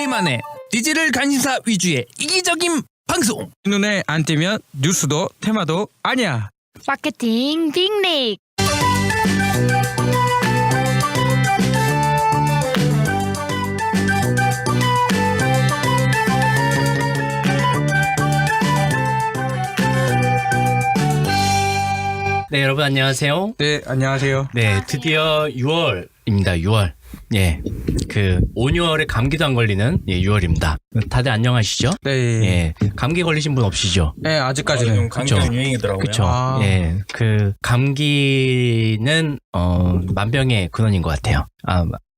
우리만의 디지털 관심사 위주의 이기적인 방송. 눈에 안 띄면 뉴스도 테마도 아니야. 마케팅 빅릭. 네, 여러분 안녕하세요. 네, 안녕하세요. 네, 드디어 6월입니다. 6월. 예, 온 6월에 감기도 안 걸리는 6월입니다. 다들 안녕하시죠? 네, 예, 감기 걸리신 분 없으시죠? 네 아직까지는. 감기가 유행이더라고요. 그렇죠. 아. 예, 감기는 만병의 근원인 것 같아요.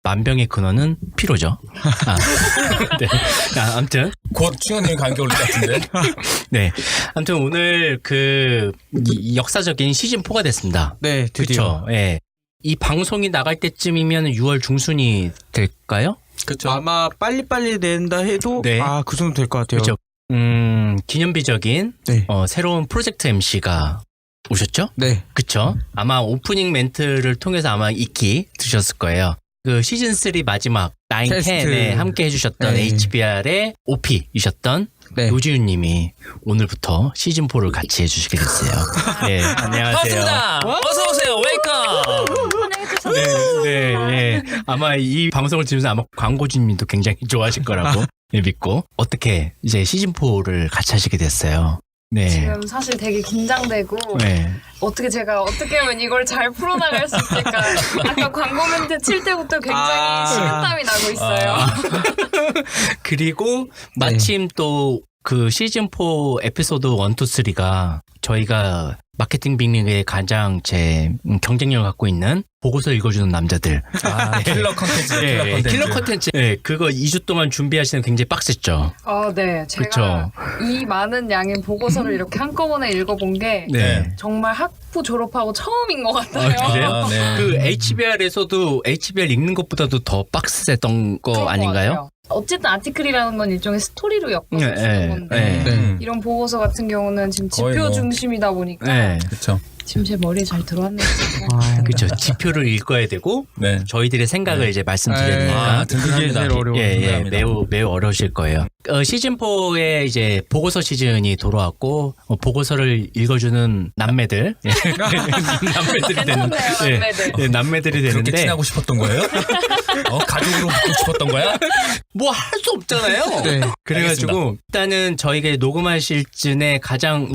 만병의 근원은 피로죠. 네. 아무튼 곧 충현님이 감기 걸릴 것 같은데. 네, 아무튼 오늘 이 역사적인 시즌 4가 됐습니다. 네, 드디어. 그렇죠. 예. 이 방송이 나갈 때쯤이면 6월 중순이 될까요? 그렇죠. 아마 빨리빨리 낸다 해도 네. 그 정도 될 것 같아요. 그렇죠. 기념비적인 네. 새로운 프로젝트 MC가 오셨죠? 네. 그쵸? 아마 오프닝 멘트를 통해서 아마 익히 드셨을 거예요. 시즌 3 마지막 9, 테스트. 10에 함께 해주셨던 네. HBR의 OP이셨던 네. 노지훈님이 오늘부터 시즌 4를 같이 해주시게 됐어요. 네, 안녕하세요. 반갑습니다. 어서 오세요. 웨이컴. 네, 네. 아마 이 방송을 들으면서 아마 광고주님도 굉장히 좋아하실 거라고 믿고 어떻게 이제 시즌 4를 같이 하시게 됐어요. 네. 지금 사실 되게 긴장되고 네. 제가 어떻게 하면 이걸 잘 풀어나갈 수 있을까. 아까 광고 멘트 칠 때부터 굉장히 식은땀이 나고 있어요. 그리고 마침 또 시즌 4 에피소드 1, 2, 3가 저희가 마케팅 빅리그의 가장 경쟁력을 갖고 있는 보고서 읽어주는 남자들. 킬러 컨텐츠. 킬러 컨텐츠. 네, 그거 2주 동안 준비하시는 굉장히 빡셌죠. 네. 제가 그쵸. 이 많은 양의 보고서를 이렇게 한꺼번에 읽어본 게 네. 정말 학부 졸업하고 처음인 것 같아요. 그래요? 네. HBR에서도 HBR 읽는 것보다도 더 빡셌던 거 그런 것 아닌가요? 같아요. 어쨌든 아티클이라는 건 일종의 스토리로 엮어서 네, 쓰는 건데 네. 이런 보고서 같은 경우는 지금 거의 지표 뭐. 중심이다 보니까 네. 그렇죠. 지금 제 머리에 잘 들어왔네요. 그렇죠. 지표를 읽어야 되고 네. 저희들의 생각을 이제 말씀드려야 되니까 그게 든든합니다. 제일 어려워. 예, 매우 어려우실 거예요. 시즌 4에 이제 보고서 시즌이 돌아왔고 보고서를 읽어주는 남매들, 남매들이 되는, 괜찮네요, 남매들. 남매들이 그렇게 되는데 친하고 싶었던 거예요? 가족으로 붙고 싶었던 거야? 뭐 할 수 없잖아요. 네. 그래가지고 일단은 저희가 녹음할 시즌에 가장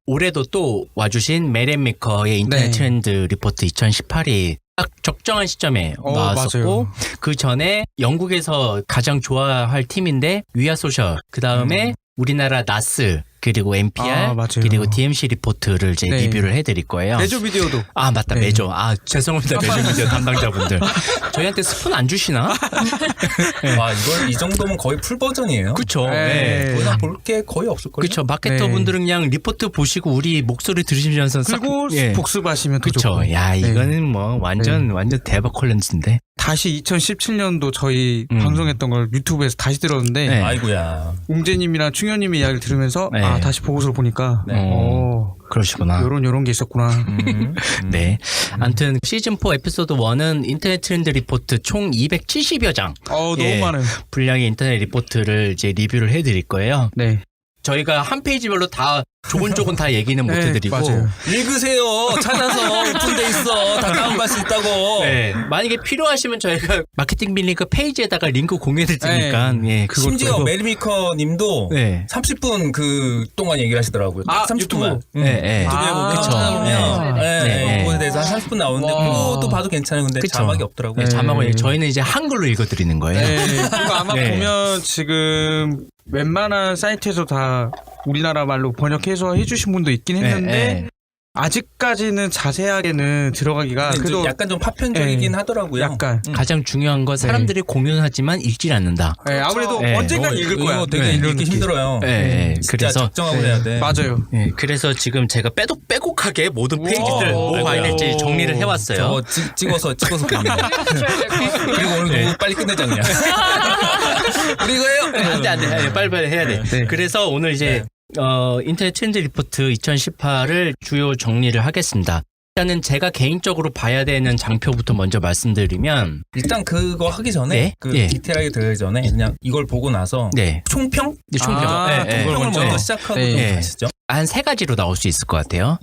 올해도 또 와주신 메렌 메커의 인터넷 네. 트렌드 리포트 2018이 딱 적정한 시점에 나왔었고 맞아요. 그 전에 영국에서 가장 좋아할 팀인데 위아 소셜 그 다음에 우리나라 나스 그리고 NPR 맞아요. 그리고 DMC 리포트를 이제 네. 리뷰를 해드릴 거예요. 매조 비디오도. 맞다 네. 매조. 죄송합니다 매조 미디어 담당자분들. 저희한테 스푼 안 주시나? 와, 이 정도면 거의 풀 버전이에요. 그쵸. 네. 네. 거기다 볼 게 거의 없을 거예요. 그쵸. 마케터분들은 그냥 리포트 보시고 우리 목소리 들으시면서 그리고 예. 복습하시면 더 그쵸. 좋고. 야, 네. 이거는 뭐 완전 대박 콜렌즈인데. 다시 2017년도 저희 방송했던 걸 유튜브에서 다시 들었는데 네. 아이고야. 웅재님이랑 충현님의 이야기를 들으면서 네. 다시 보고서를 보니까 네. 그러시구나. 요런 게 있었구나. 네. 아무튼 시즌 4 에피소드 1은 인터넷 트렌드 리포트 총 270여 장. 너무 예. 많아요. 분량의 인터넷 리포트를 이제 리뷰를 해드릴 거예요. 네. 저희가 한 페이지별로 다 조곤조곤 다 얘기는 못 네, 해드리고. 맞아요. 읽으세요. 찾아서 오픈돼 있어. 다 다운받을 수 있다고. 네. 만약에 필요하시면 저희가 마케팅 빅리그 페이지에다가 링크 공유해드릴 테니까. 예. 심지어 그것도- 메리미커 님도 네. 30분 동안 얘기를 하시더라고요. 딱 30분만. 유튜브. 네. 유튜브에 보면 그쵸. 찾아보면 네. 그거에 대해서 한 30분 나오는데 와. 그것도 봐도 괜찮아요. 근데 그쵸. 자막이 없더라고요. 네, 자막을 저희는 이제 한글로 읽어드리는 거예요. 네. 그리고 아마 네. 보면 지금 웬만한 사이트에서 다 우리나라 말로 번역해서 해주신 분도 있긴 했는데 네. 아직까지는 자세하게는 들어가기가 근데 그래도 약간 좀 파편적이긴 네. 하더라고요. 약간 가장 중요한 건 사람들이 공유하지만 읽질 않는다. 네, 아무래도 네. 언젠간 읽을 거야. 이거 되게 네. 읽기 이런 느낌. 힘들어요. 네. 진짜 그래서 적정하고 해야 돼. 맞아요. 네, 그래서 지금 제가 빼곡하게 모든 페이지들 오, 뭐 봐야 될지 정리를 해왔어요. 저거 찍어서 봅니다. 그리고 오늘 너무 빨리 끝내자 그냥. 우리 이거예요? 안 돼. 빨리빨리 해야 돼. 네. 그래서 오늘 이제 인터넷 트렌드 리포트 2018을 주요 정리를 하겠습니다. 일단은 제가 개인적으로 봐야 되는 장표부터 먼저 말씀드리면 일단 그거 하기 전에 네? 그 예. 디테일하게 들어가기 전에 그냥 이걸 보고 나서 네. 총평? 총평. 아, 네, 네. 총평을 먼저. 먼저 시작하고 네. 좀 네. 가시죠. 한 세 가지로 나올 수 있을 것 같아요.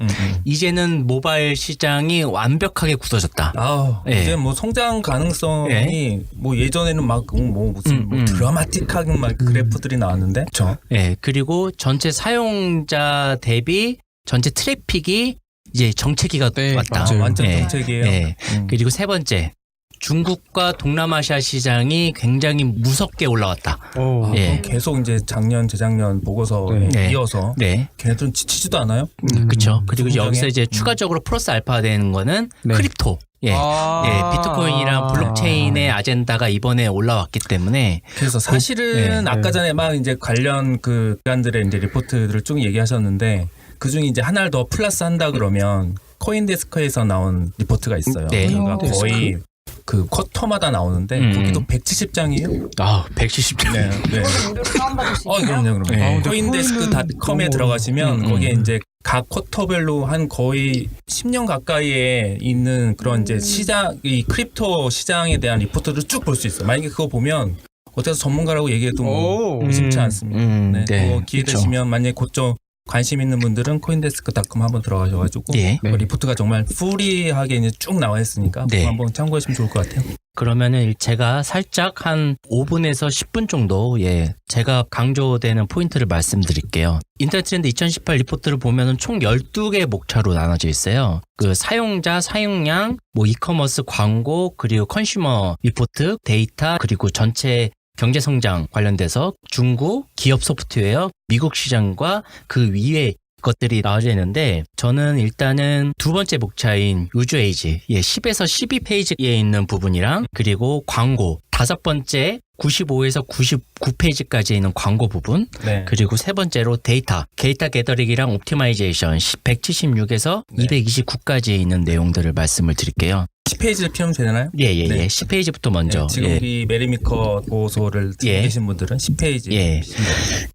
이제는 모바일 시장이 완벽하게 굳어졌다. 아, 예. 이제 뭐 성장 가능성이 뭐 예전에는 막 뭐 무슨 뭐 드라마틱한 막 그래프들이 나왔는데, 그렇죠? 네, 그리고 전체 사용자 대비 전체 트래픽이 이제 정체기가 네, 왔다. 맞아요. 완전 네. 정책이에요. 네. 음. 그리고 세 번째, 중국과 동남아시아 시장이 굉장히 무섭게 올라왔다. 오. 예. 계속 이제 작년, 재작년 보고서에 네. 이어서 네, 걔네들은 지치지도 않아요? 그렇죠. 그리고 성장에? 여기서 이제 추가적으로 플러스 알파 되는 거는 네. 크립토. 예. 아. 예, 비트코인이랑 블록체인의 아젠다가 이번에 올라왔기 때문에 그래서 사실은 네. 아까 전에 막 이제 관련 그 기관들의 이제 리포트들을 쭉 얘기하셨는데 그 중에 이제 하나를 더 플러스 한다 그러면 코인데스크에서 나온 리포트가 있어요. 네. 그러니까 코인데스크. 거의 그 쿼터마다 나오는데 거기도 170장이에요. 아, 170장. 네. 네. 이거도 무료로 다운받을 수 있나요? 그럼요, 그럼요. 네. 근데 코인데스크닷컴에 코인은 들어가시면 너무 거기에 이제 각 쿼터별로 한 거의 10년 가까이에 있는 그런 이제 시장, 이 크립토 시장에 대한 리포트를 쭉 볼 수 있어요. 만약에 그거 보면 어때서 전문가라고 얘기해도 뭐 오. 의심치 않습니다. 네, 그거 기회 그쵸. 되시면 만약에 그쪽 관심 있는 분들은 코인데스크닷컴 한번 들어가셔가지고 예. 그 리포트가 정말 풀이하게 이제 쭉 나와 있으니까 네. 그거 한번 참고하시면 좋을 것 같아요. 그러면은 제가 살짝 한 5분에서 10분 정도 제가 강조되는 포인트를 말씀드릴게요. 인터넷 트렌드 2018 리포트를 보면은 총 12개의 목차로 나눠져 있어요. 그 사용자, 사용량, 뭐 이커머스 광고, 그리고 컨슈머 리포트, 데이터, 그리고 전체 경제 성장 관련돼서 중국, 기업 소프트웨어, 미국 시장과 그 위에 것들이 나와져 있는데 저는 일단은 두 번째 목차인 우주 에이지 10에서 12페이지에 있는 부분이랑 그리고 광고 다섯 번째 95에서 99페이지까지 있는 광고 부분 네. 그리고 세 번째로 데이터 게더링이랑 옵티마이제이션 176에서 네. 229까지 있는 내용들을 말씀을 드릴게요. 10페이지를 피우면 되나요? 예. 네. 10페이지부터 먼저. 네, 지금 우리 메리미커 보고서를 듣고 예. 계신 분들은 10페이지. 예.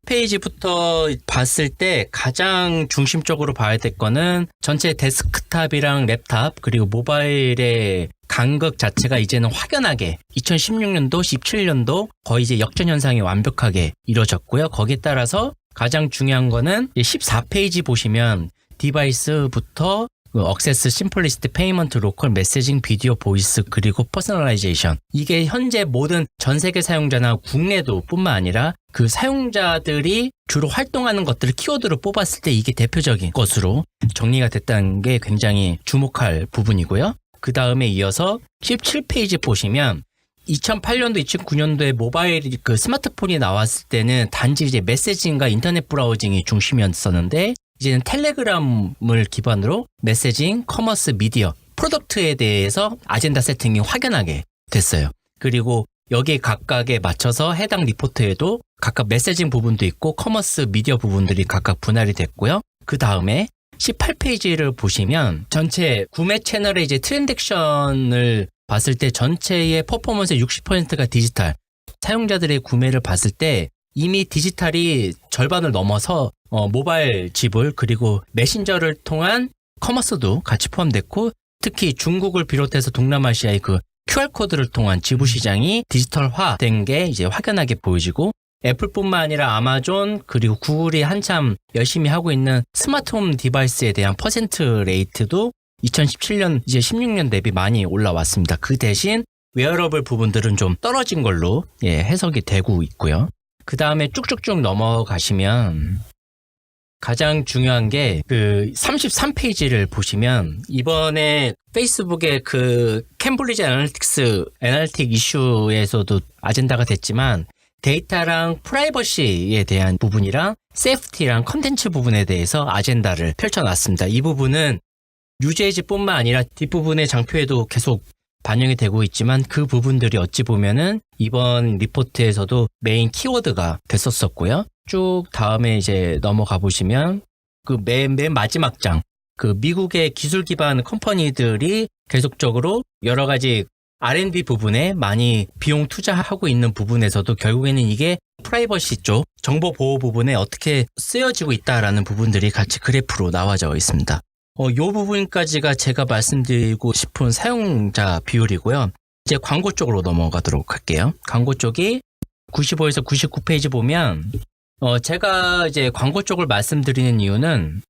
페이지부터 봤을 때 가장 중심적으로 봐야 될 거는 전체 데스크탑이랑 랩탑 그리고 모바일의 간극 자체가 이제는 확연하게 2016년도, 17년도 거의 이제 역전 현상이 완벽하게 이루어졌고요. 거기에 따라서 가장 중요한 거는 14페이지 보시면 디바이스부터 억세스, 심플리스트, 페이먼트, 로컬, 메시징, 비디오, 보이스, 그리고 퍼스널라이제이션. 이게 현재 모든 전 세계 사용자나 국내도 뿐만 아니라 그 사용자들이 주로 활동하는 것들을 키워드로 뽑았을 때 이게 대표적인 것으로 정리가 됐다는 게 굉장히 주목할 부분이고요. 그 다음에 이어서 17페이지 보시면 2008년도, 2009년도에 모바일 그 스마트폰이 나왔을 때는 단지 이제 메시징과 인터넷 브라우징이 중심이었었는데 이제는 텔레그램을 기반으로 메시징, 커머스, 미디어, 프로덕트에 대해서 아젠다 세팅이 확연하게 됐어요. 그리고 여기에 각각에 맞춰서 해당 리포트에도 각각 메시징 부분도 있고 커머스, 미디어 부분들이 각각 분할이 됐고요. 그 다음에 18페이지를 보시면 전체 구매 채널의 이제 트랜잭션을 봤을 때 전체의 퍼포먼스의 60%가 디지털. 사용자들의 구매를 봤을 때 이미 디지털이 절반을 넘어서 모바일 지불 그리고 메신저를 통한 커머스도 같이 포함됐고 특히 중국을 비롯해서 동남아시아의 그 QR코드를 통한 지불 시장이 디지털화된 게 이제 확연하게 보여지고 애플뿐만 아니라 아마존 그리고 구글이 한참 열심히 하고 있는 스마트홈 디바이스에 대한 퍼센트 레이트도 2017년 이제 16년 대비 많이 올라왔습니다. 그 대신 웨어러블 부분들은 좀 떨어진 걸로 해석이 되고 있고요. 그 다음에 쭉쭉쭉 넘어가시면 가장 중요한 게 그 33페이지를 보시면 이번에 페이스북의 그 캠브리지 애널리틱 이슈에서도 아젠다가 됐지만 데이터랑 프라이버시에 대한 부분이랑 세이프티랑 컨텐츠 부분에 대해서 아젠다를 펼쳐놨습니다. 이 부분은 유제지뿐만 아니라 뒷부분의 장표에도 계속 반영이 되고 있지만 그 부분들이 어찌 보면은 이번 리포트에서도 메인 키워드가 됐었었고요. 쭉 다음에 이제 넘어가 보시면 그 맨 마지막 장, 그 미국의 기술 기반 컴퍼니들이 계속적으로 여러 가지 R&D 부분에 많이 비용 투자하고 있는 부분에서도 결국에는 이게 프라이버시 쪽 정보 보호 부분에 어떻게 쓰여지고 있다라는 부분들이 같이 그래프로 나와져 있습니다. 요 부분까지가 제가 말씀드리고 싶은 사용자 비율이고요. 이제 광고 쪽으로 넘어가도록 할게요. 광고 쪽이 95에서 99페이지 보면 제가 이제 광고 쪽을 말씀드리는 이유는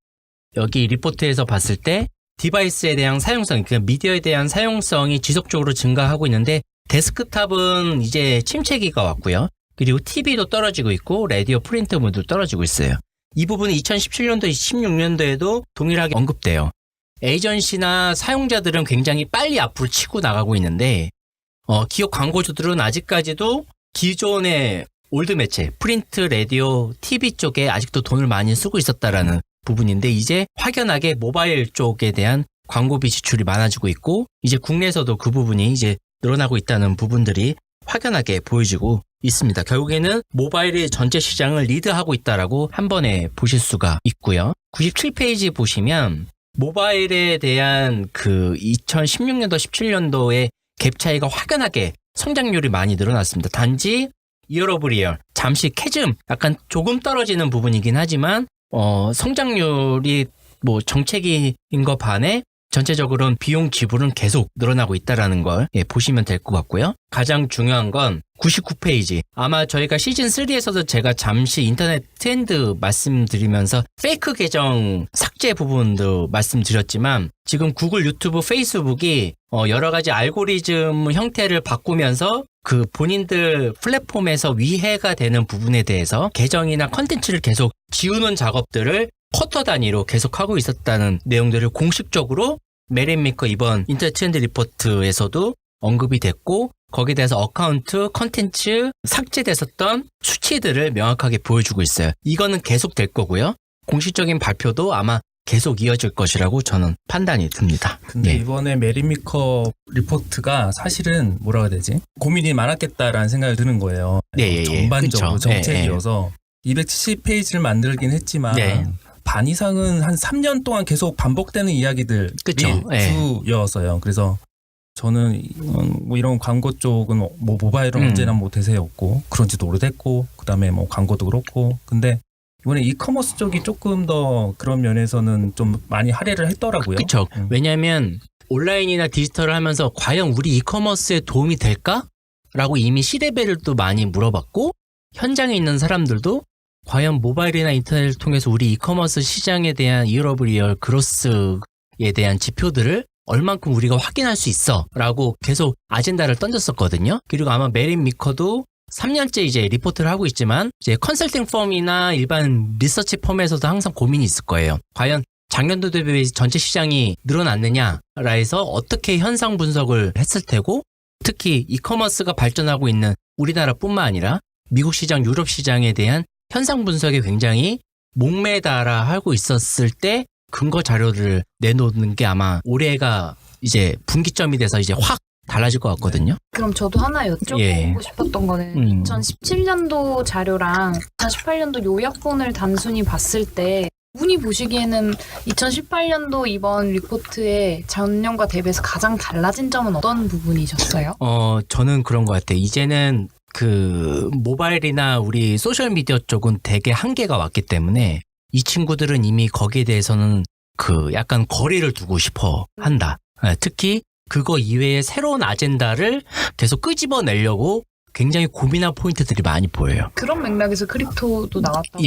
여기 리포트에서 봤을 때 디바이스에 대한 사용성, 그러니까 미디어에 대한 사용성이 지속적으로 증가하고 있는데 데스크탑은 이제 침체기가 왔고요. 그리고 TV도 떨어지고 있고 라디오 프린트 모드도 떨어지고 있어요. 이 부분은 2017년도, 16년도에도 동일하게 언급돼요. 에이전시나 사용자들은 굉장히 빨리 앞으로 치고 나가고 있는데 기업 광고주들은 아직까지도 기존의 올드 매체, 프린트, 라디오, TV 쪽에 아직도 돈을 많이 쓰고 있었다라는 부분인데 이제 확연하게 모바일 쪽에 대한 광고비 지출이 많아지고 있고 이제 국내에서도 그 부분이 이제 늘어나고 있다는 부분들이 확연하게 보여지고 있습니다. 결국에는 모바일이 전체 시장을 리드하고 있다라고 한 번에 보실 수가 있고요. 97페이지 보시면 모바일에 대한 그 2016년도, 17년도의 갭 차이가 확연하게 성장률이 많이 늘어났습니다. 단지 이어 오브 이어 잠시 캐즘 약간 조금 떨어지는 부분이긴 하지만 성장률이 뭐 정체기인 것 반해 전체적으로는 비용 지불은 계속 늘어나고 있다는 걸 보시면 될 것 같고요. 가장 중요한 건 99페이지. 아마 저희가 시즌3에서도 제가 잠시 인터넷 트렌드 말씀드리면서 페이크 계정 삭제 부분도 말씀드렸지만 지금 구글, 유튜브, 페이스북이 여러 가지 알고리즘 형태를 바꾸면서 그 본인들 플랫폼에서 위해가 되는 부분에 대해서 계정이나 컨텐츠를 계속 지우는 작업들을 쿼터 단위로 계속하고 있었다는 내용들을 공식적으로 메린미커 이번 인터넷 트렌드 리포트에서도 언급이 됐고 거기에 대해서 어카운트, 컨텐츠 삭제됐었던 수치들을 명확하게 보여주고 있어요. 이거는 계속 될 거고요. 공식적인 발표도 아마 계속 이어질 것이라고 저는 판단이 듭니다. 근데 이번에 메리미커 리포트가 사실은 뭐라고 해야 되지? 고민이 많았겠다라는 생각이 드는 거예요. 전반적으로 그쵸. 정책이어서 270페이지를 만들긴 했지만 반 이상은 한 3년 동안 계속 반복되는 이야기들이 주였어요. 그래서 저는 뭐 이런 광고 쪽은 뭐 모바일은 언제나 뭐 대세였고 그런 지도 오래됐고 그다음에 뭐 광고도 그렇고 근데 이번에 이커머스 쪽이 조금 더 그런 면에서는 좀 많이 할애를 했더라고요. 그렇죠. 왜냐하면 온라인이나 디지털을 하면서 과연 우리 이커머스에 도움이 될까? 라고 이미 C레벨도 많이 물어봤고 현장에 있는 사람들도 과연 모바일이나 인터넷을 통해서 우리 이커머스 시장에 대한 이어 오브 리얼 그로스에 대한 지표들을 얼만큼 우리가 확인할 수 있어 라고 계속 아젠다를 던졌었거든요. 그리고 아마 메린 미커도 3년째 이제 리포트를 하고 있지만 이제 컨설팅 펌이나 일반 리서치 펌에서도 항상 고민이 있을 거예요. 과연 작년도 대비 전체 시장이 늘어났느냐라 해서 어떻게 현상 분석을 했을 테고 특히 이커머스가 발전하고 있는 우리나라뿐만 아니라 미국 시장, 유럽 시장에 대한 현상 분석에 굉장히 목매달아 하고 있었을 때 근거 자료를 내놓는 게 아마 올해가 이제 분기점이 돼서 이제 확 달라질 것 같거든요. 그럼 저도 하나 여쭤보고 싶었던 거는 2017년도 자료랑 2018년도 요약본을 단순히 봤을 때 분이 보시기에는 2018년도 이번 리포트에 전년과 대비해서 가장 달라진 점은 어떤 부분이셨어요? 저는 그런 것 같아요. 이제는 그 모바일이나 우리 소셜미디어 쪽은 되게 한계가 왔기 때문에 이 친구들은 이미 거기에 대해서는 그 약간 거리를 두고 싶어 한다. 특히 그거 이외에 새로운 아젠다를 계속 끄집어내려고 굉장히 고민한 포인트들이 많이 보여요. 그런 맥락에서 크립토도 나왔다고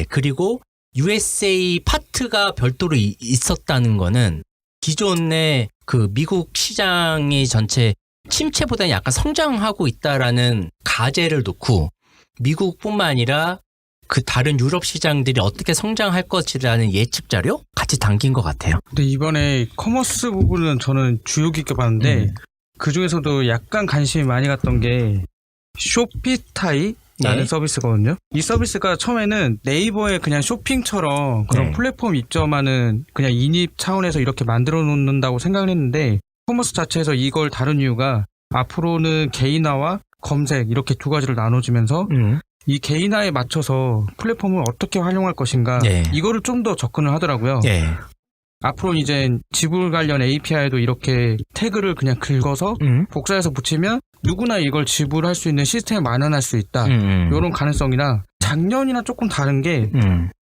그리고 USA 파트가 별도로 있었다는 거는 기존의 그 미국 시장이 전체 침체보다는 약간 성장하고 있다라는 가제를 놓고 미국뿐만 아니라 그 다른 유럽 시장들이 어떻게 성장할 것이라는 예측 자료 같이 담긴 것 같아요. 근데 이번에 커머스 부분은 저는 주요 깊게 봤는데 그 중에서도 약간 관심이 많이 갔던 게 쇼피타이라는 서비스거든요. 이 서비스가 처음에는 네이버의 그냥 쇼핑처럼 그런 플랫폼 입점하는 그냥 인입 차원에서 이렇게 만들어 놓는다고 생각을 했는데 커머스 자체에서 이걸 다룬 이유가 앞으로는 개인화와 검색 이렇게 두 가지를 나눠지면서 이 개인화에 맞춰서 플랫폼을 어떻게 활용할 것인가 이거를 좀 더 접근을 하더라고요. 앞으로 이제 지불 관련 API도 이렇게 태그를 그냥 긁어서 복사해서 붙이면 누구나 이걸 지불할 수 있는 시스템을 마련할 수 있다. 이런 가능성이나 작년이나 조금 다른 게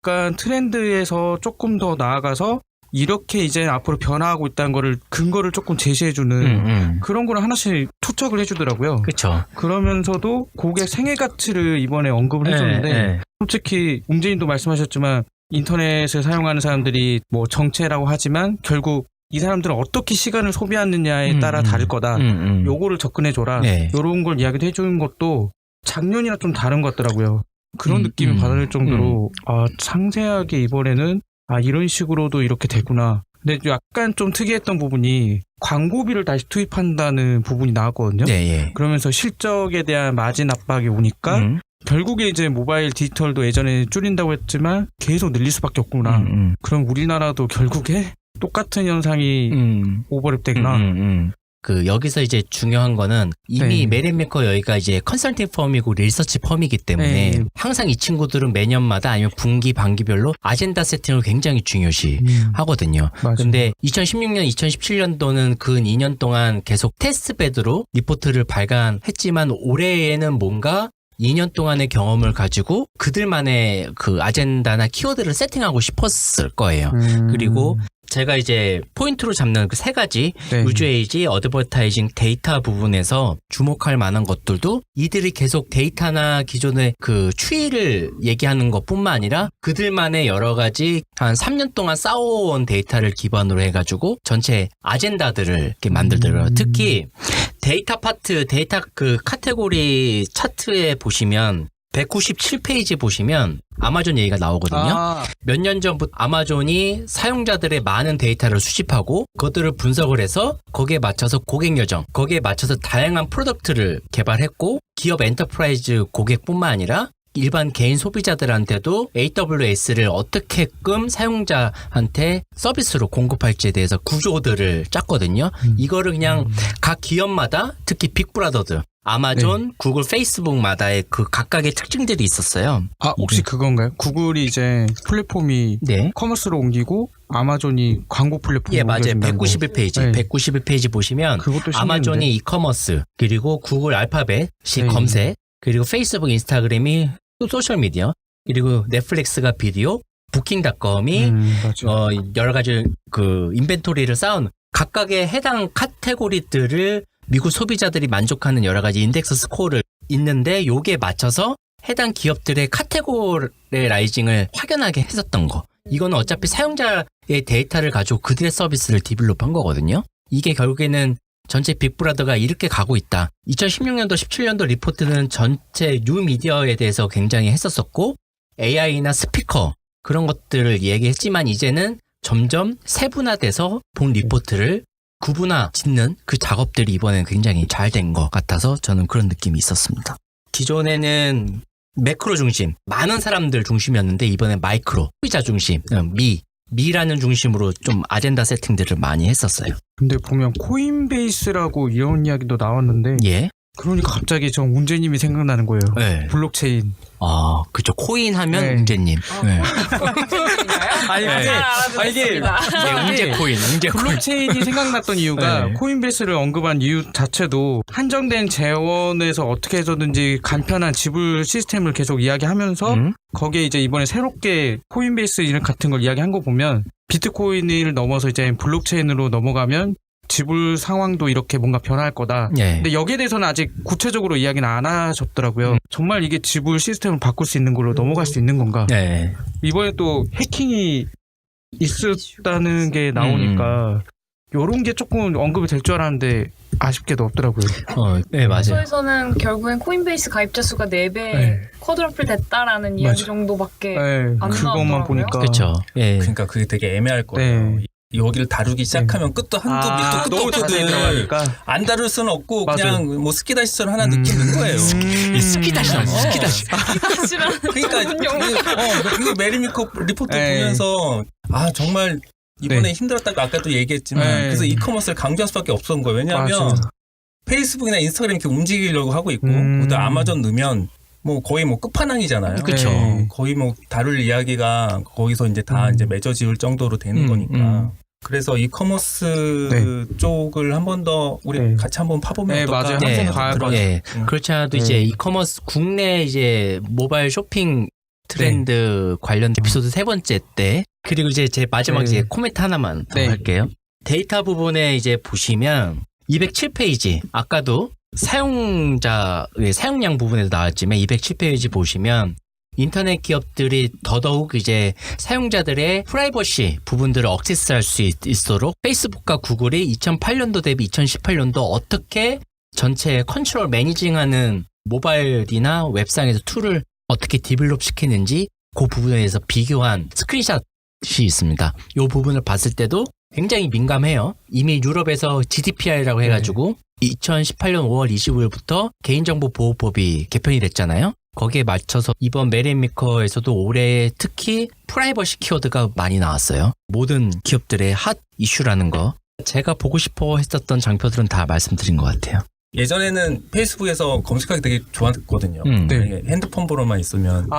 약간 트렌드에서 조금 더 나아가서 이렇게 이제 앞으로 변화하고 있다는 거를 근거를 조금 제시해주는 그런 거를 하나씩 투척을 해주더라고요. 그렇죠. 그러면서도 고객 생애 가치를 이번에 언급을 해줬는데 솔직히 웅재님도 말씀하셨지만 인터넷을 사용하는 사람들이 뭐 정체라고 하지만 결국 이 사람들은 어떻게 시간을 소비하느냐에 따라 다를 거다. 요거를 접근해줘라. 요런 걸 이야기를 해주는 것도 작년이랑 좀 다른 것 같더라고요. 그런 느낌을 받을 정도로 상세하게 이번에는 이런 식으로도 이렇게 되구나. 근데 약간 좀 특이했던 부분이 광고비를 다시 투입한다는 부분이 나왔거든요. 그러면서 실적에 대한 마진 압박이 오니까 결국에 이제 모바일 디지털도 예전에 줄인다고 했지만 계속 늘릴 수밖에 없구나. 그럼 우리나라도 결국에 똑같은 현상이 오버랩되구나. 그 여기서 이제 중요한 거는 이미 메리메커 여기가 이제 컨설팅 펌이고 리서치 펌이기 때문에 항상 이 친구들은 매년마다 아니면 분기 반기별로 아젠다 세팅을 굉장히 중요시 하거든요. 근데 2016년, 2017년도는 근 2년 동안 계속 테스트베드로 리포트를 발간했지만 올해에는 뭔가 2년 동안의 경험을 가지고 그들만의 그 아젠다나 키워드를 세팅하고 싶었을 거예요. 그리고 제가 이제 포인트로 잡는 그 세 가지 유즈에이지, 어드버타이징, 데이터 부분에서 주목할 만한 것들도 이들이 계속 데이터나 기존의 그 추이를 얘기하는 것뿐만 아니라 그들만의 여러 가지 한 3년 동안 쌓아온 데이터를 기반으로 해가지고 전체 아젠다들을 이렇게 만들더라고요. 특히 데이터 파트, 데이터 그 카테고리 차트에 보시면 197페이지 보시면 아마존 얘기가 나오거든요. 몇 년 전부터 아마존이 사용자들의 많은 데이터를 수집하고 그것들을 분석을 해서 거기에 맞춰서 고객 여정, 거기에 맞춰서 다양한 프로덕트를 개발했고 기업 엔터프라이즈 고객뿐만 아니라 일반 개인 소비자들한테도 AWS를 어떻게끔 사용자한테 서비스로 공급할지에 대해서 구조들을 짰거든요. 이거를 그냥 각 기업마다 특히 빅브라더들 아마존, 구글, 페이스북마다의 그 각각의 특징들이 있었어요. 혹시 그건가요? 구글이 이제 플랫폼이 커머스로 옮기고 아마존이 광고 플랫폼으로 맞아요. 옮겨진다는 191페이지. 191페이지 보시면 아마존이 이커머스, 그리고 구글 알파벳이 검색, 그리고 페이스북, 인스타그램이 또 소셜미디어, 그리고 넷플릭스가 비디오, 부킹닷컴이 여러 가지 그 인벤토리를 쌓은 각각의 해당 카테고리들을 미국 소비자들이 만족하는 여러 가지 인덱스 스코어를 있는데 요게 맞춰서 해당 기업들의 카테고라이징을 확연하게 했었던 거. 이거는 어차피 사용자의 데이터를 가지고 그들의 서비스를 디벨롭한 거거든요. 이게 결국에는 전체 빅브라더가 이렇게 가고 있다. 2016년도, 17년도 리포트는 전체 뉴미디어에 대해서 굉장히 했었었고 AI나 스피커 그런 것들을 얘기했지만 이제는 점점 세분화돼서 본 리포트를 구분화 짓는 그 작업들이 이번엔 굉장히 잘 된 것 같아서 저는 그런 느낌이 있었습니다. 기존에는 매크로 중심, 많은 사람들 중심이었는데 이번엔 마이크로, 소비자 중심, 미라는 중심으로 좀 아젠다 세팅들을 많이 했었어요. 근데 보면 코인베이스라고 이런 이야기도 나왔는데 그러니까 갑자기 저 운재님이 생각나는 거예요. 블록체인. 그죠. 코인 하면 운재님. 이게 운재코인. 블록체인이 생각났던 이유가 코인베이스를 언급한 이유 자체도 한정된 재원에서 어떻게 해서든지 간편한 지불 시스템을 계속 이야기하면서 거기에 이제 이번에 새롭게 코인베이스 이런 같은 걸 이야기한 거 보면 비트코인을 넘어서 이제 블록체인으로 넘어가면 지불 상황도 이렇게 뭔가 변할 거다. 근데 여기에 대해서는 아직 구체적으로 이야기는 안 하셨더라고요. 정말 이게 지불 시스템을 바꿀 수 있는 걸로 넘어갈 수 있는 건가? 이번에 또 해킹이 있었다는 게 나오니까 요런 게 조금 언급이 될 줄 알았는데 아쉽게도 없더라고요. 맞아요. 저에서는 결국엔 코인베이스 가입자 수가 4배 쿼드러플 됐다라는 이야기 정도밖에 안 나오더라고요. 그것만 보니까. 그렇죠. 그러니까 그게 되게 애매할 거예요. 여기를 다루기 시작하면 끝도 한도 밑도 끝도 없거든. 안 다룰 수는 없고 그냥 뭐 스키다시처럼 하나 느끼는 거예요. 스키다시라는 그러니까 이거 메리미커 리포트 보면서 정말 이번에 힘들었다고 아까도 얘기했지만 그래서 이커머스를 강조할 수밖에 없었던 거예요. 왜냐하면 페이스북이나 인스타그램 이렇게 움직이려고 하고 있고 또 아마존 넣으면 뭐 거의 뭐 끝판왕이잖아요. 그렇죠. 거의 뭐 다룰 이야기가 거기서 이제 다 이제 맺어 지을 정도로 되는 거니까. 그래서 이커머스 쪽을 한 번 더 우리 같이 한번 파보면 어떨까? 맞아요. 그렇지 않아도 이제 이커머스 국내 이제 모바일 쇼핑 트렌드 관련 에피소드 3번째 때 그리고 이제 제 마지막 네. 이제 코멘트 하나만 더 네. 할게요. 데이터 부분에 이제 보시면 207페이지 아까도 사용자의 사용량 부분에도 나왔지만 207페이지 보시면 인터넷 기업들이 더더욱 이제 사용자들의 프라이버시 부분들을 억세스할 수 있도록 페이스북과 구글이 2008년도 대비 2018년도 어떻게 전체 컨트롤 매니징하는 모바일이나 웹상에서 툴을 어떻게 디벨롭 시키는지 그 부분에 대해서 비교한 스크린샷이 있습니다. 이 부분을 봤을 때도 굉장히 민감해요. 이미 유럽에서 GDPR이라고 해가지고 2018년 5월 25일부터 개인정보보호법이 개편이 됐잖아요. 거기에 맞춰서 이번 메리미커에서도 올해 특히 프라이버시 키워드가 많이 나왔어요. 모든 기업들의 핫 이슈라는 거. 제가 보고 싶어 했었던 장표들은 다 말씀드린 것 같아요. 예전에는 페이스북에서 검색하기 되게 좋았거든요. 네. 핸드폰 번호만 있으면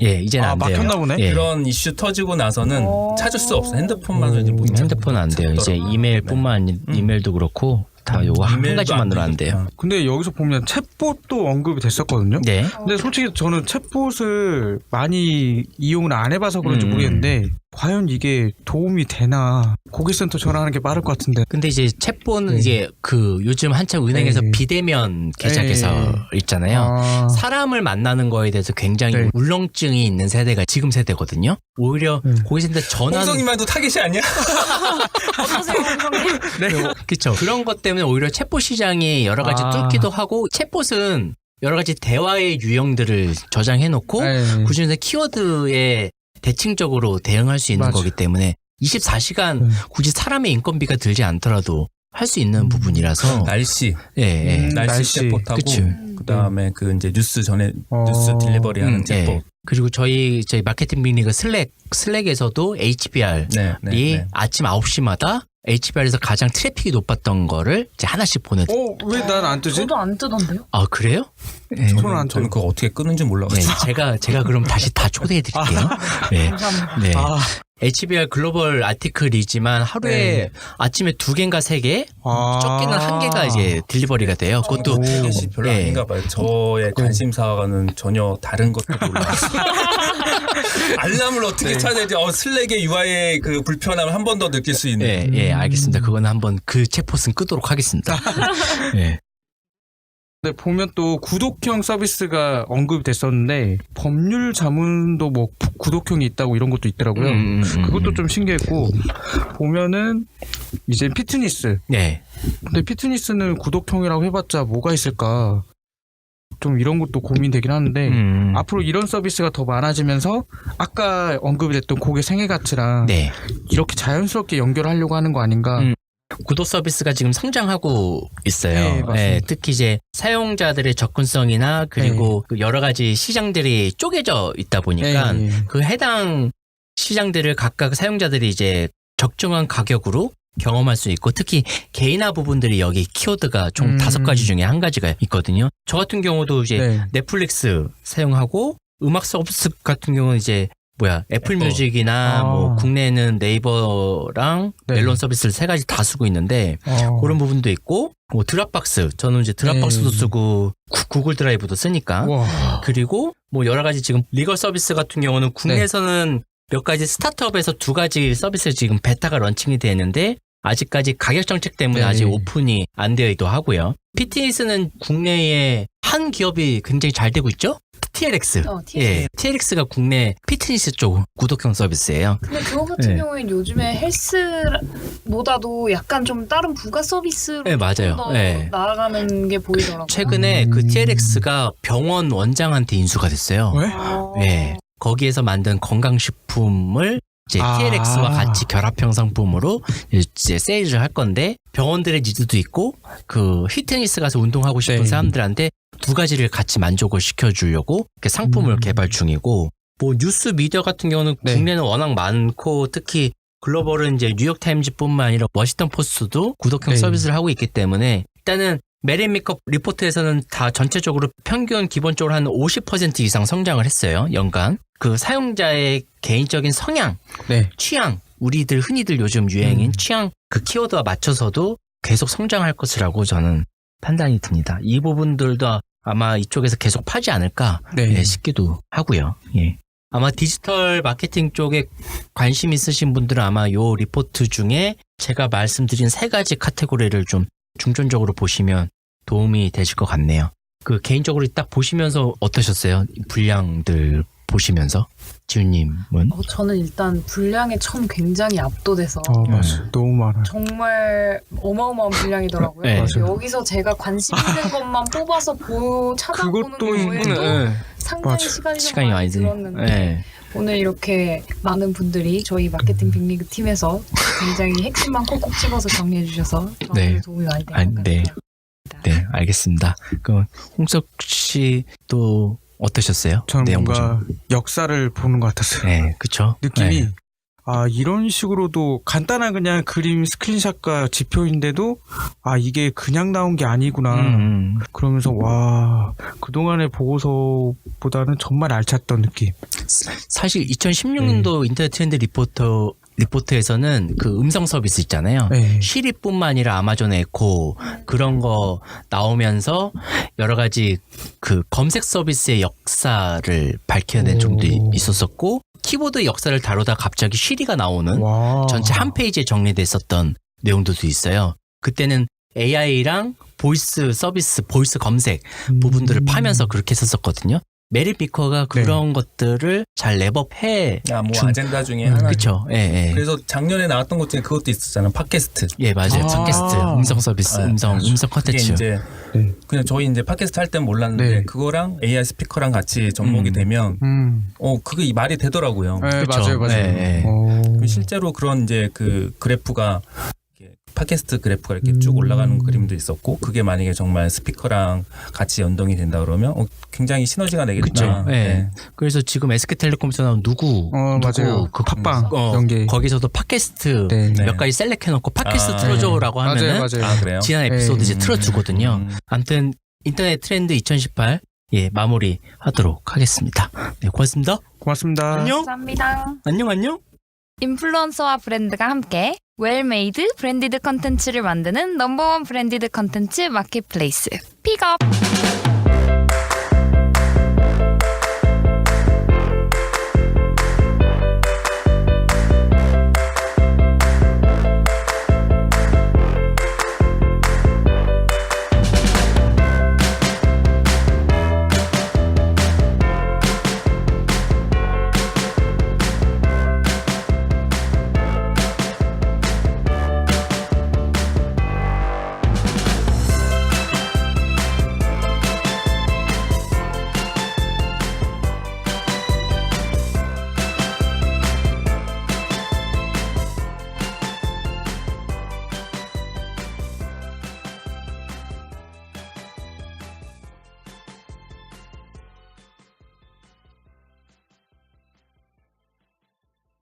예, 이제는 안 돼요. 막혔나 보네. 예. 그런 이슈 터지고 나서는 찾을 수 없어. 핸드폰만으로 이제 못 핸드폰 안 돼요. 이제 이메일뿐만 아니라 이메일도 그렇고 다 요거 한 이메일도 가지만으로 안 돼요. 근데 여기서 보면 챗봇도 언급이 됐었거든요. 네. 근데 솔직히 저는 챗봇을 많이 이용을 안 해봐서 그런지 모르겠는데 과연 이게 도움이 되나. 고객센터 전화하는 게 빠를 것 같은데. 근데 이제 챗본은 이제 그 요즘 한참 은행에서 네. 비대면 계좌 개설 있잖아요. 사람을 만나는 거에 대해서 굉장히 네. 울렁증이 있는 세대가 지금 세대거든요. 오히려 고객센터 전화 홍성이만 해도 타겟이 아니야? 그렇죠. 그런 것 때문에 오히려 챗봇 시장이 여러 가지 뚫기도 하고 챗봇은 여러 가지 대화의 유형들을 저장해 놓고 네. 그중에서 키워드에 대칭적으로 대응할 수 있는 맞아. 거기 때문에 24시간 굳이 사람의 인건비가 들지 않더라도 할 수 있는 부분이라서 날씨, 예, 예. 날씨 챗봇하고 그치. 그다음에 그 이제 뉴스 전에 뉴스 딜리버리하는 챗봇. 예. 그리고 저희 마케팅 빅리그 슬랙에서도 HBR이 네. 아침 9시마다 HBR에서 가장 트래픽이 높았던 거를 이제 하나씩 보내드려요. 왜 난 안 뜨지? 저도 안 뜨던데요? 아, 그래요? 네. 저는 그거 어떻게 끄는지 몰라가지고. 제가 그럼 다시 다 초대해 드릴게요. 네. 감사합니다. 네. HBR 글로벌 아티클이지만 하루에 아침에 2개인가 3개, 적게는 1개가 이제 딜리버리가 돼요. 그것도 타겟이 별로 예. 아닌가 봐요. 저의 관심사와는 전혀 다른 것들이 올라왔어요. 알람을 어떻게 쳐야 될지 슬랙의 UI의 그 불편함을 한 번 더 느낄 수 있는. 예, 예, 알겠습니다. 그거는 한번 그 챗봇은 끄도록 하겠습니다. 예. 근데 보면 또 구독형 서비스가 언급이 됐었는데 법률 자문도 뭐 구독형이 있다고 이런 것도 있더라고요. 그것도 좀 신기했고 보면은 이제 피트니스. 네. 근데 피트니스는 구독형이라고 해봤자 뭐가 있을까? 좀 이런 것도 고민되긴 하는데 앞으로 이런 서비스가 더 많아지면서 아까 언급이 됐던 고객 생애 가치랑 네. 이렇게 자연스럽게 연결하려고 하는 거 아닌가? 구독 서비스가 지금 성장하고 있어요. 네, 맞습니다. 예, 특히 이제 사용자들의 접근성이나 그리고 그 여러 가지 시장들이 쪼개져 있다 보니까 그 해당 시장들을 각각 사용자들이 이제 적정한 가격으로 경험할 수 있고 특히 개인화 부분들이 여기 키워드가 총 5가지 중에 한 가지가 있거든요. 저 같은 경우도 이제 넷플릭스 사용하고 음악 서비스 같은 경우는 이제 애플 뮤직이나 뭐 국내에는 네이버랑 멜론 서비스를 3가지 다 쓰고 있는데 그런 부분도 있고 뭐 드랍박스 저는 이제 드랍박스도 쓰고 구글 드라이브도 쓰니까 그리고 뭐 여러 가지 지금 리걸 서비스 같은 경우는 국내에서는 몇 가지 스타트업에서 2가지 서비스 지금 베타가 런칭이 되는데 아직까지 가격 정책 때문에 아직 오픈이 안 되어있기도 하고요. 피트니스는 국내에 한 기업이 굉장히 잘 되고 있죠? TLX. 예, TLX가 국내 피트니스 쪽 구독형 서비스예요. 근데 그거 같은 경우엔 요즘에 헬스보다도 약간 좀 다른 부가 서비스로 맞아요. 더 나아가는 게 보이더라고요. 최근에 그 TLX가 병원 원장한테 인수가 됐어요. 네. 거기에서 만든 건강식품을 이제 TLX와 같이 결합형 상품으로 이제 세일을 할 건데 병원들의 니즈도 있고 그 피트니스 가서 운동하고 싶은 사람들한테 2가지를 같이 만족을 시켜주려고 이렇게 상품을 개발 중이고 뭐 뉴스 미디어 같은 경우는 국내는 워낙 많고 특히 글로벌은 이제 뉴욕타임즈뿐만 아니라 워싱턴 포스트도 구독형 서비스를 하고 있기 때문에 일단은 메리미커 리포트에서는 다 전체적으로 평균 기본적으로 한 50% 이상 성장을 했어요. 연간. 그 사용자의 개인적인 성향, 취향, 우리들 흔히들 요즘 유행인 취향 그 키워드와 맞춰서도 계속 성장할 것이라고 저는 판단이 듭니다. 이 부분들도 아마 이쪽에서 계속 파지 않을까 싶기도 하고요. 예. 아마 디지털 마케팅 쪽에 관심 있으신 분들은 아마 요 리포트 중에 제가 말씀드린 3가지 카테고리를 좀 중점적으로 보시면 도움이 되실 것 같네요. 그 개인적으로 딱 보시면서 어떠셨어요? 분량들 보시면서 지훈님은? 저는 일단 분량에 처음 굉장히 압도돼서 맞아. 너무 많아. 정말 어마어마한 분량이더라고요. 네. 여기서 제가 관심 있는 것만 뽑아서 찾아보는 그것도 거에도 상당히 맞아. 시간이 좀 많이 들었는데 네. 오늘 이렇게 많은 분들이 저희 마케팅 빅리그 팀에서 굉장히 핵심만 콕콕 집어서 정리해 주셔서 저한테 네. 도움이 많이 된 것 네. 같아요. 네, 알겠습니다. 그럼 홍석 씨도 어떠셨어요? 저는 내용 뭔가 보시면. 역사를 보는 것 같았어요. 네, 그쵸? 느낌이 네. 이런 식으로도 간단한 그냥 그림 스크린샷과 지표인데도 이게 그냥 나온 게 아니구나. 그러면서 와 그동안의 보고서보다는 정말 알찼던 느낌. 사실 2016년도 인터넷 트렌드 리포트에서는 그 음성 서비스 있잖아요. 네. 시리뿐만 아니라 아마존 에코 그런 거 나오면서 여러 가지 그 검색 서비스의 역사를 밝혀낸 점도 있었었고 키보드 역사를 다루다 갑자기 시리가 나오는 와. 전체 한 페이지에 정리됐었던 내용들도 있어요. 그때는 AI랑 보이스 서비스, 보이스 검색 부분들을 파면서 그렇게 했었거든요. 메리 비커가 그런 것들을 잘 랩업해 아젠다 중에 하나. 그렇죠. 예, 예. 그래서 작년에 나왔던 것 중에 그것도 있었잖아. 팟캐스트. 예, 맞아요. 팟캐스트, 음성 서비스, 음성 이게 콘텐츠. 이제 그냥 저희 이제 팟캐스트 할 땐 몰랐는데 네. 그거랑 AI 스피커랑 같이 접목이 되면 그게 말이 되더라고요. 네, 그쵸. 맞아요. 예, 예. 실제로 그런 이제 그 그래프가 팟캐스트 그래프가 이렇게 쭉 올라가는 그림도 있었고 그게 만약에 정말 스피커랑 같이 연동이 된다 그러면 굉장히 시너지가 되겠다. 그렇죠. 예. 네. 그래서 지금 SK텔레콤에서 나온 누구 맞아요. 그 팟빵 연계. 거기서도 팟캐스트 네. 몇 가지 셀렉해놓고 팟캐스트 틀어줘라고 하면은 맞아요. 그래요? 지난 에피소드 이제 틀어주거든요. 음. 아무튼 인터넷 트렌드 2018 마무리 하도록 하겠습니다. 네, 고맙습니다. 고맙습니다. 안녕. 감사합니다. 안녕. 인플루언서와 브랜드가 함께 웰메이드 브랜디드 컨텐츠를 만드는 넘버원 브랜디드 컨텐츠 마켓플레이스 픽업.